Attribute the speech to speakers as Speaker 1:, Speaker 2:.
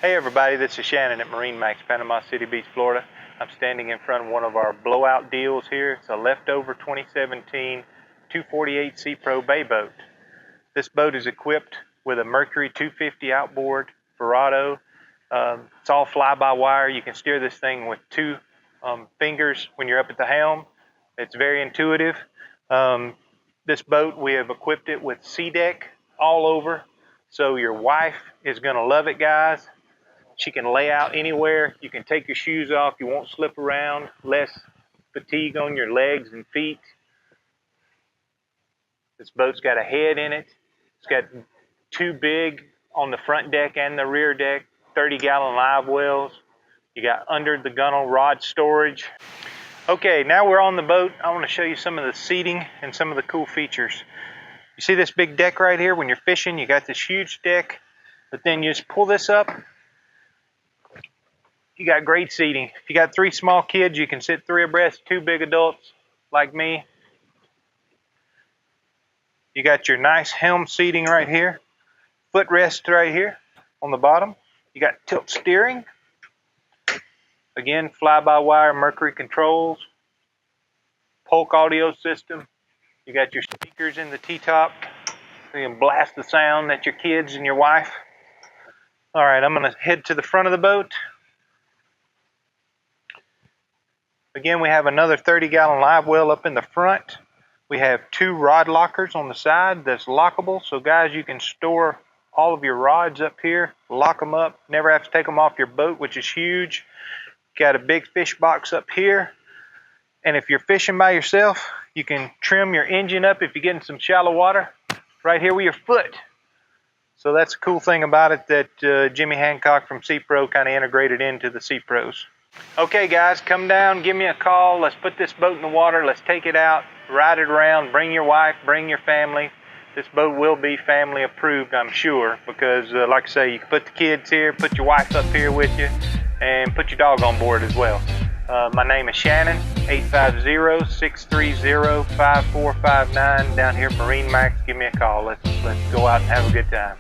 Speaker 1: Hey everybody, this is Shannon at MarineMax Panama City Beach, Florida. I'm standing in front of one of our blowout deals here. It's a leftover 2017 248 Sea Pro Bay boat. This boat is equipped with a Mercury 250 outboard Verado. It's all fly-by-wire. You can steer this thing with two fingers when you're up at the helm. It's very intuitive. This boat, we have equipped it with sea deck all over. So your wife is going to love it, guys. She can lay out anywhere. You can take your shoes off. You won't slip around. Less fatigue on your legs and feet. This boat's got a head in it. It's got two big on the front deck and the rear deck, 30-gallon live wells. You got under the gunnel rod storage. Okay, now we're on the boat. I want to show you some of the seating and some of the cool features. You see this big deck right here? When you're fishing, you got this huge deck, but then you just pull this up. You got great seating. If you got three small kids, you can sit three abreast, two big adults like me. You got your nice helm seating right here. Footrest right here on the bottom. You got tilt steering. Again, fly-by-wire Mercury controls. Polk audio system. You got your speakers in the T-top. So you can blast the sound at your kids and your wife. All right, I'm going to head to the front of the boat. Again, we have another 30-gallon live well up in the front. We have two rod lockers on the side that's lockable. So guys, you can store all of your rods up here, lock them up, never have to take them off your boat, which is huge. Got a big fish box up here. And if you're fishing by yourself, you can trim your engine up if you get in some shallow water right here with your foot. So that's a cool thing about it that Jimmy Hancock from Sea Pro kind of integrated into the Sea Pros. Okay guys, come down, give me a call. Let's put this boat in the water. Let's take it out, ride it around, bring your wife, bring your family. This boat will be family approved, I'm sure, because like I say, you can put the kids here, put your wife up here with you, and put your dog on board as well. My name is Shannon, 850-630-5459 down here at MarineMax. Give me a call. Let's go out and have a good time.